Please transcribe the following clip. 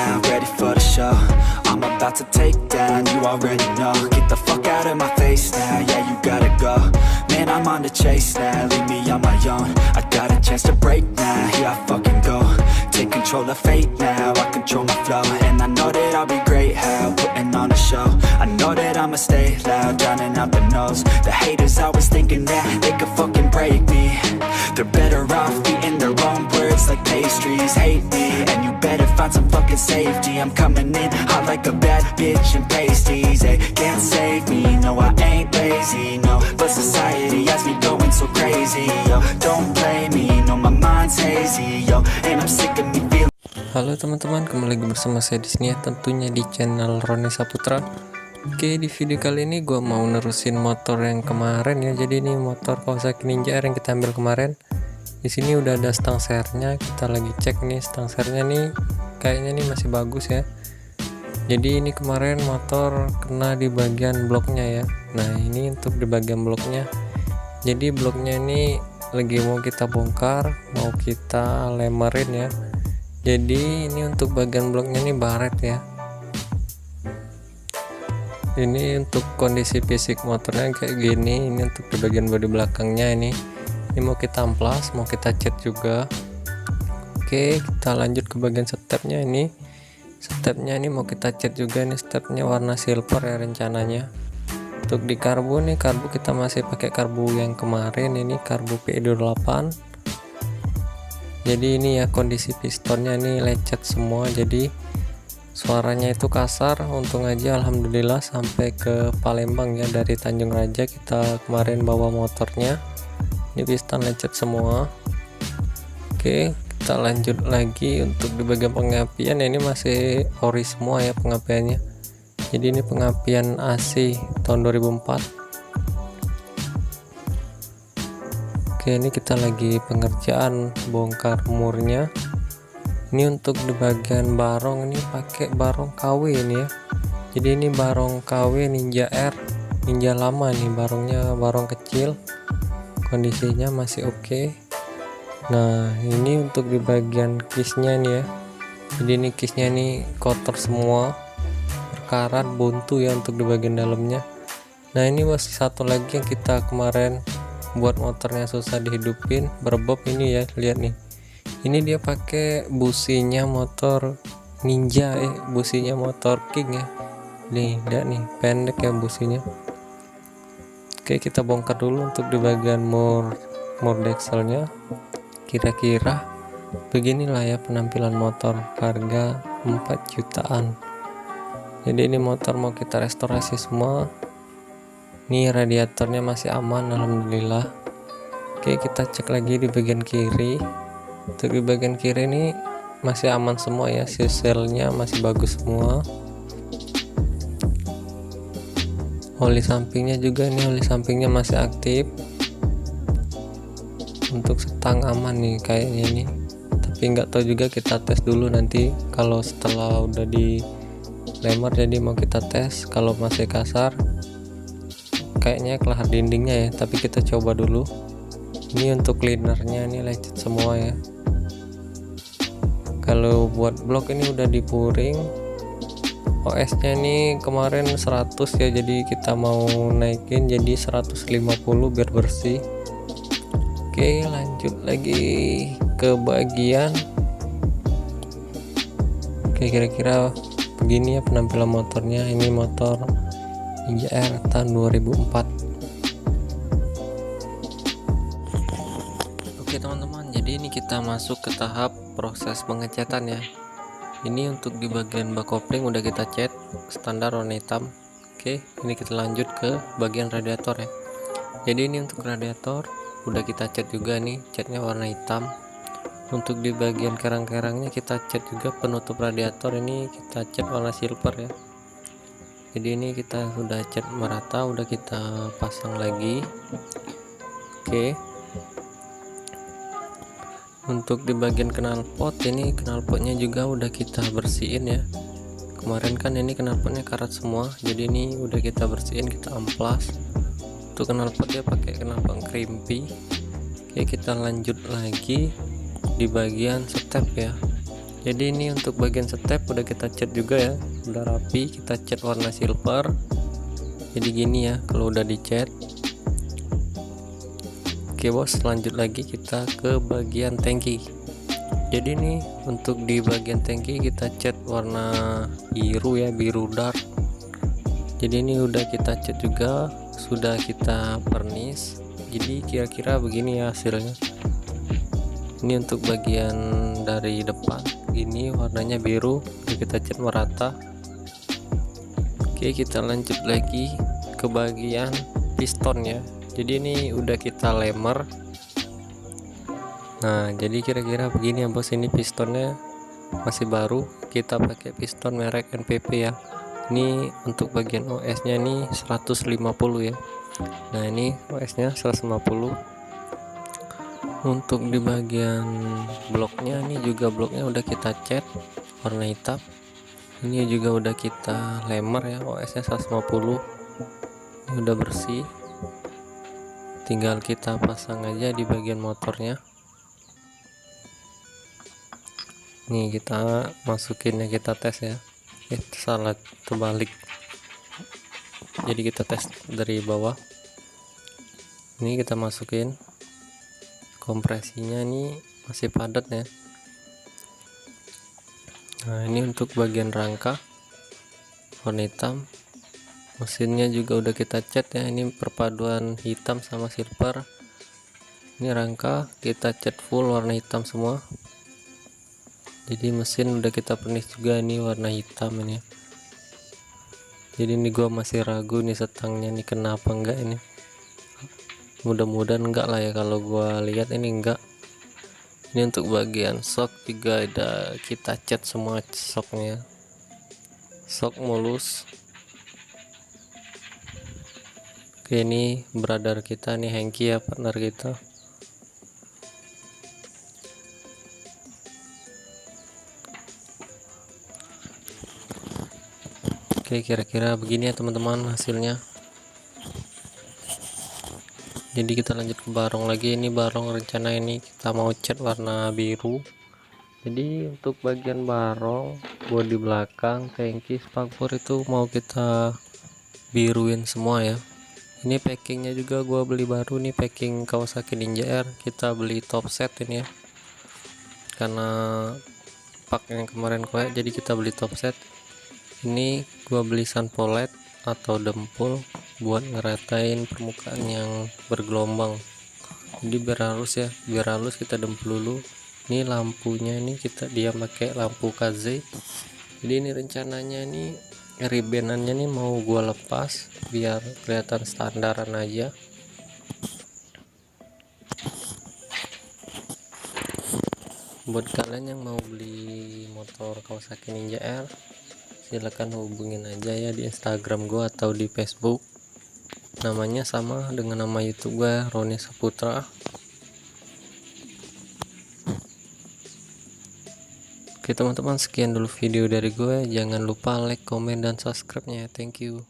now, ready for the show. I'm about to take down, you already know. Get the fuck out of my face now, yeah, you gotta go. Man, I'm on the chase now, leave me on my own. I got a chance to break now, here I fucking go. Take control of fate now, I control my flow. And I know that I'll be great, how putting on a show. I know that I'ma stay loud, drowning out the noise. The haters always thinking that they could fucking break me. They're better off eating their own words like pastries. Hate me, and you better find some fucking safety. I'm coming in hot like a bad bitch and pasties. They can't save me, no I ain't lazy, no. But society has me going so crazy, yo. Don't blame me, no my mind's hazy, yo. And I'm sick of me feeling. Halo teman-teman, kembali lagi bersama saya di sini ya, tentunya di channel Roni Saputra. Oke, di video kali ini gue mau nerusin motor yang kemarin ya. Jadi ini motor Kawasaki Ninja R yang kita ambil kemarin. Di sini udah ada stang sernya, kita lagi cek nih stang sernya nih, kayaknya nih masih bagus ya. Jadi ini kemarin motor kena di bagian bloknya ya. Nah ini untuk di bagian bloknya. Jadi bloknya ini lagi mau kita bongkar, mau kita lemerin ya. Jadi ini untuk bagian bloknya ini baret ya. Ini untuk kondisi fisik motornya kayak gini. Ini untuk di bagian bodi belakangnya ini mau kita amplas, mau kita cat juga. Oke, kita lanjut ke bagian stepnya ini. Stepnya ini mau kita cat juga, ini stepnya warna silver ya rencananya. Untuk di karbu nih, karbu kita masih pakai karbu yang kemarin, ini karbu PE28. Jadi ini ya kondisi pistonnya ini lecet semua, jadi suaranya itu kasar. Untung aja alhamdulillah sampai ke Palembang ya, dari Tanjung Raja kita kemarin bawa motornya. Ini piston lecet semua. Oke, kita lanjut lagi untuk di bagian pengapian. Ini masih ori semua ya pengapiannya. Jadi ini pengapian AC tahun 2004. Oke, ini kita lagi pengerjaan bongkar murnya. Ini untuk di bagian barong, ini pakai barong KW ini ya. Jadi ini barong KW Ninja R, Ninja lama nih, barongnya barong kecil, kondisinya masih oke. Nah ini untuk di bagian kisnya nih ya. Jadi ini kisnya ini kotor semua, berkarat, buntu ya untuk di bagian dalamnya. Nah ini masih satu lagi yang kita kemarin buat motornya susah dihidupin, berbоб ini ya, lihat nih. Ini dia pakai businya motor Ninja, businya motor King ya. Nih, lihat nih, pendek ya businya. Oke, kita bongkar dulu untuk di bagian mur dexelnya. Kira-kira beginilah ya penampilan motor, harga 4 jutaan. Jadi ini motor mau kita restorasi semua. Ini radiatornya masih aman alhamdulillah. Oke, kita cek lagi di bagian kiri. Untuk di bagian kiri ini masih aman semua ya, siselnya masih bagus semua. Oli sampingnya juga, ini oli sampingnya masih aktif. Untuk setang aman nih kayaknya ini, tapi nggak tahu juga, kita tes dulu nanti kalau setelah udah di lemar. Jadi mau kita tes, kalau masih kasar kayaknya kelahar dindingnya ya, tapi kita coba dulu. Ini untuk cleanernya ini lecet semua ya. Kalau buat blok ini udah dipuring. OS nya ini kemarin 100 ya, jadi kita mau naikin jadi 150 biar bersih. Oke, lanjut lagi ke bagian. Oke, kira-kira begini ya penampilan motornya. Ini motor Ninja R tahun 2004. Oke teman-teman, jadi ini kita masuk ke tahap proses pengecatan ya. Ini untuk di bagian bak kopling udah kita cat standar warna hitam. Oke, ini kita lanjut ke bagian radiator ya. Jadi ini untuk radiator udah kita cat juga nih, catnya warna hitam. Untuk di bagian kerang-kerangnya kita cat juga, penutup radiator ini kita cat warna silver ya. Jadi ini kita sudah cat merata, udah kita pasang lagi. Oke, untuk di bagian knalpot, ini knalpotnya juga udah kita bersihin ya. Kemarin kan ini knalpotnya karat semua, jadi ini udah kita bersihin, kita amplas. Untuk knalpotnya pakai knalpot crimpy. Oke, kita lanjut lagi di bagian step ya. Jadi ini untuk bagian step udah kita cat juga ya, udah rapi, kita cat warna silver. Jadi gini ya kalau udah dicat. Oke bos, lanjut lagi kita ke bagian tangki. Jadi ini untuk di bagian tangki kita cat warna biru ya, biru dark. Jadi ini udah kita cat juga, sudah kita pernis. Jadi kira-kira begini ya hasilnya. Ini untuk bagian dari depan, ini warnanya biru, kita cat merata. Oke, kita lanjut lagi ke bagian piston ya. Jadi ini udah kita lemer. Nah jadi kira-kira begini ya bos, ini pistonnya masih baru, kita pakai piston merek NPP ya. Ini untuk bagian OS nya ini 150 ya. Nah ini OS nya 150. Untuk di bagian bloknya, ini juga bloknya udah kita cat warna hitam. Ini juga udah kita lemer ya, OS nya 150. Ini udah bersih, tinggal kita pasang aja di bagian motornya. Nih kita masukin ya, kita tes ya. Salah, terbalik. Jadi kita tes dari bawah. Ini kita masukin, kompresinya ini masih padat ya. Nah ini untuk bagian rangka warna hitam, mesinnya juga udah kita cat ya, ini perpaduan hitam sama silver. Ini rangka kita cat full warna hitam semua. Jadi mesin udah kita pernis juga, ini warna hitam ini. Jadi ini gua masih ragu nih setangnya nih kenapa enggak ini. Mudah-mudahan enggak lah ya, kalau gua lihat ini enggak. Ini untuk bagian shock juga ada kita cat semua shocknya, shock mulus. Oke, ini brother kita nih, Hengki ya, partner kita. Oke, kira-kira begini ya teman-teman hasilnya. Jadi kita lanjut ke barong lagi. Ini barong rencana ini kita mau cat warna biru. Jadi untuk bagian barong, bodi belakang, tangki, spakbor itu mau kita biruin semua ya. Ini packingnya juga gua beli baru nih, packing Kawasaki Ninja R. Kita beli top set ini ya, karena pak yang kemarin koyak, jadi kita beli top set. Ini gua beli sunpolet atau dempul buat ngeratain permukaan yang bergelombang. Jadi biar halus ya, biar halus kita dempul dulu. Ini lampunya ini dia pakai lampu KZ. Jadi ini rencananya ini ribenannya nih mau gua lepas biar kelihatan standaran aja. Buat kalian yang mau beli motor Kawasaki Ninja R, silahkan hubungin aja ya di Instagram gua atau di Facebook. Namanya sama dengan nama YouTube gua, Roni Saputra. Oke teman-teman, sekian dulu video dari gue. Jangan lupa like, komen, dan subscribe nya. Thank you.